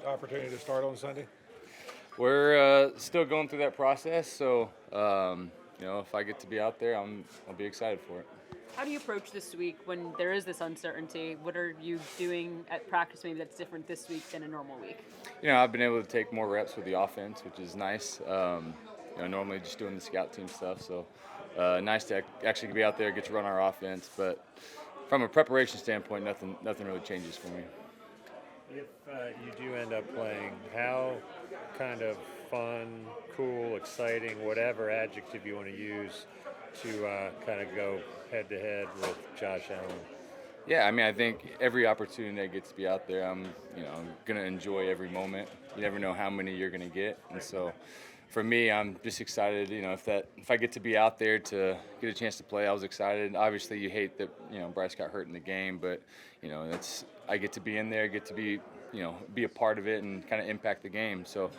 opportunity to start on Sunday? We're still going through that process, so if I get to be out there, I'll be excited for it. How do you approach this week when there is this uncertainty? What are you doing at practice maybe that's different this week than a normal week? I've been able to take more reps with the offense, which is nice. Normally just doing the scout team stuff, so nice to actually be out there, get to run our offense. But from a preparation standpoint, nothing really changes for me. If you do end up playing, how kind of fun, cool, exciting, whatever adjective you want to use to kind of go head-to-head with Josh Allen? Yeah, I think every opportunity that gets to be out there, I'm going to enjoy every moment. You never know how many you're going to get, and so for me, I'm just excited. If I get to be out there to get a chance to play, I was excited. Obviously, you hate that Bryce got hurt in the game, but I get to be in there, get to be a part of it and kind of impact the game. So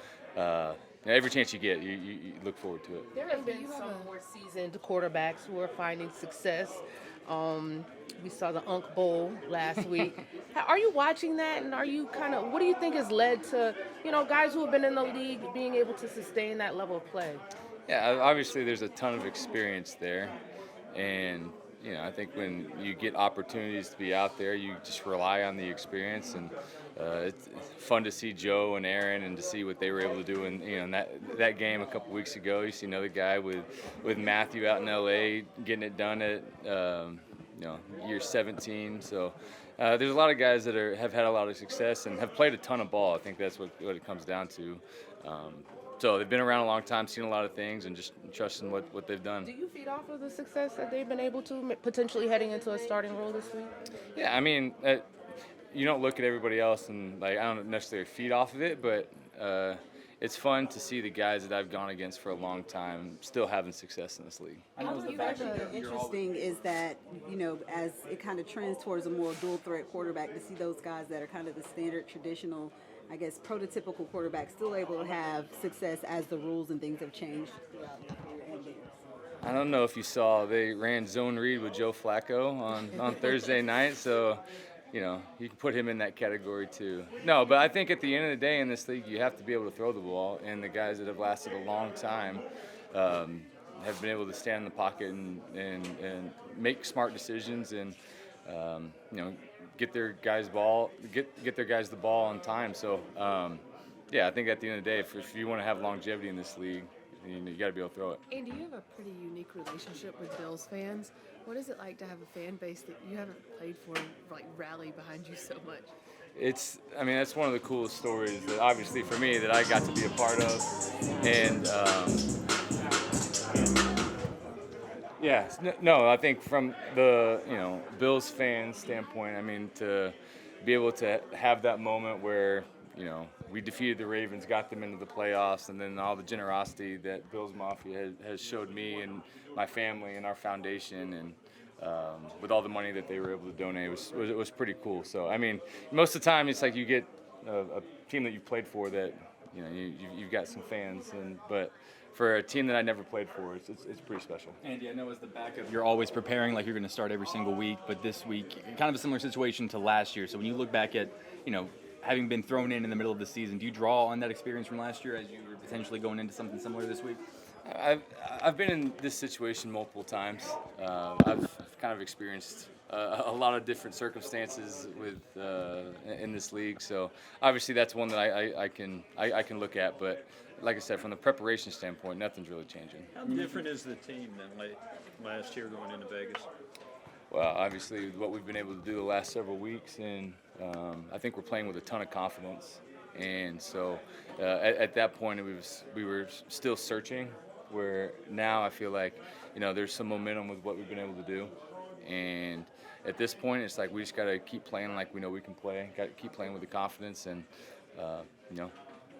every chance you get, you look forward to it. There have been some more seasoned quarterbacks who are finding success. We saw the Unk Bowl last week. Are you watching that, and are you what do you think has led to, guys who have been in the league being able to sustain that level of play? Yeah, obviously there's a ton of experience there, and I think when you get opportunities to be out there, you just rely on the experience, and it's fun to see Joe and Aaron and to see what they were able to do in that game a couple weeks ago. You see another guy with Matthew out in LA getting it done at year 17. So there's a lot of guys that have had a lot of success and have played a ton of ball. I think that's what it comes down to. So they've been around a long time, seen a lot of things, and just trusting what they've done. Do you feed off of the success that they've been able to, potentially heading into a starting role this week? Yeah, you don't look at everybody else and I don't necessarily feed off of it, but it's fun to see the guys that I've gone against for a long time still having success in this league. I know the fact that interesting is that, as it kind of trends towards a more dual threat quarterback, to see those guys that are kind of the standard traditional, I guess, prototypical quarterback still able to have success as the rules and things have changed throughout their career and theirs. I don't know if you saw, they ran zone read with Joe Flacco on Thursday night, so you can put him in that category too. No, but I think at the end of the day in this league, you have to be able to throw the ball, and the guys that have lasted a long time have been able to stand in the pocket and make smart decisions and get their guys the ball on time. So I think at the end of the day, if you want to have longevity in this league, you got to be able to throw it. Andy, you have a pretty unique relationship with Bills fans. What is it like to have a fan base that you haven't played for rally behind you so much? That's one of the coolest stories that obviously for me that I got to be a part of. And I think from the Bills fan standpoint, to be able to have that moment where we defeated the Ravens, got them into the playoffs, and then all the generosity that Bills Mafia has showed me and my family and our foundation, and with all the money that they were able to donate, it was pretty cool. So most of the time it's like you get a team that you played for that you've got some fans, but for a team that I never played for, it's pretty special. Andy, I know as the backup, you're always preparing like you're going to start every single week, but this week, kind of a similar situation to last year. So when you look back at, having been thrown in the middle of the season, do you draw on that experience from last year as you were potentially going into something similar this week? I've been in this situation multiple times. I've kind of experienced a lot of different circumstances in this league. So obviously that's one that I can look at. But like I said, from the preparation standpoint, nothing's really changing. How different is the team than last year going into Vegas? Well, obviously what we've been able to do the last several weeks, and I think we're playing with a ton of confidence. And so at that point, we were still searching, where now I feel like, there's some momentum with what we've been able to do. And at this point, it's like we just got to keep playing like we know we can play, got to keep playing with the confidence, and,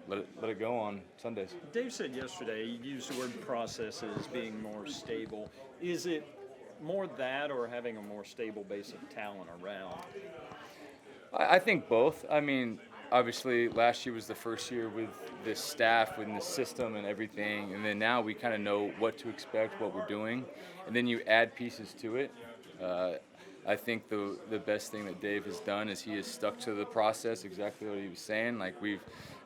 let it go on Sundays. Dave said yesterday, you used the word processes being more stable. Is it more that or having a more stable base of talent around? I think both. Obviously, last year was the first year with this staff, with the system and everything, and then now we kind of know what to expect, what we're doing, and then you add pieces to it. I think the best thing that Dave has done is he has stuck to the process, exactly what he was saying. Like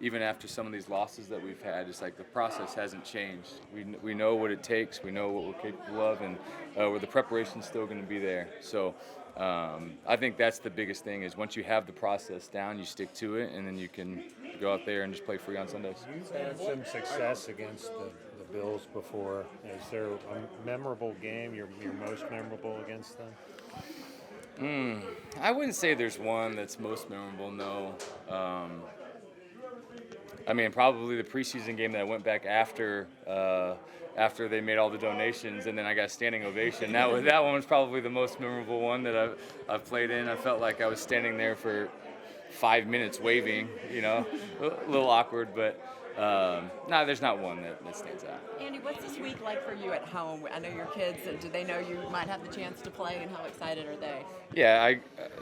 even after some of these losses that we've had, it's like the process hasn't changed. We know what it takes, we know what we're capable of, and where the preparation's still going to be there. So I think that's the biggest thing is once you have the process down, you stick to it, and then you can go out there and just play free on Sundays. You've had some success against the Bills before. Is there a memorable game, your most memorable against them? I wouldn't say there's one that's most memorable, no. I mean, probably the preseason game that I went back after they made all the donations, and then I got a standing ovation. That one was probably the most memorable one that I've played in. I felt like I was standing there for 5 minutes waving, a little awkward, but no, there's not one that stands out. Andy, what's this week like for you at home? I know your kids. Do they know you might have the chance to play, and how excited are they? Yeah,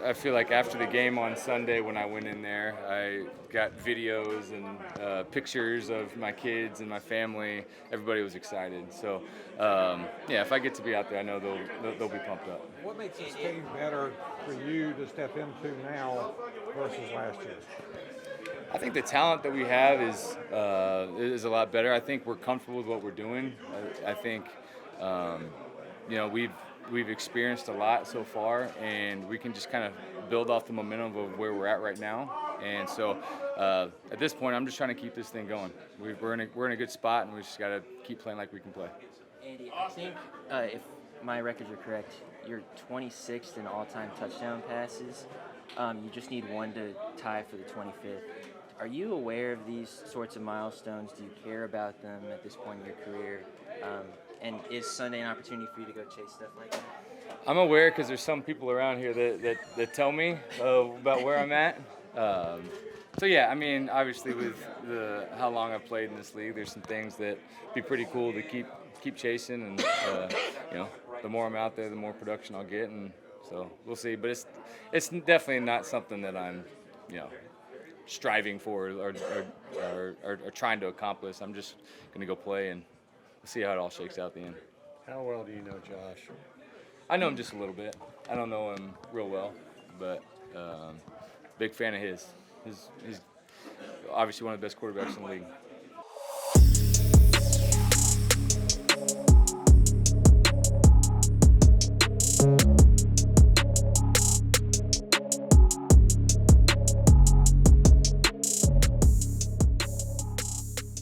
I feel like after the game on Sunday when I went in there, I got videos and pictures of my kids and my family. Everybody was excited. So, yeah, if I get to be out there, I know they'll be pumped up. What makes this game better for you to step into now versus last year? I think the talent that we have is a lot better. I think we're comfortable with what we're doing. I think, we've experienced a lot so far, and we can just kind of build off the momentum of where we're at right now. And so, at this point, I'm just trying to keep this thing going. We're in a good spot, and we just got to keep playing like we can play. Andy, I think if my records are correct, you're 26th in all-time touchdown passes. You just need one to tie for the 25th. Are you aware of these sorts of milestones? Do you care about them at this point in your career? And is Sunday an opportunity for you to go chase stuff like that? I'm aware because there's some people around here that tell me about where I'm at. So yeah, I mean, obviously with how long I've played in this league, there's some things that be pretty cool to keep chasing, and the more I'm out there, the more production I'll get, and so we'll see. But it's definitely not something that I'm striving for or trying to accomplish. I'm just going to go play and see how it all shakes out at the end. How well do you know Josh? I know him just a little bit. I don't know him real well, but big fan of his. He's obviously one of the best quarterbacks in the league.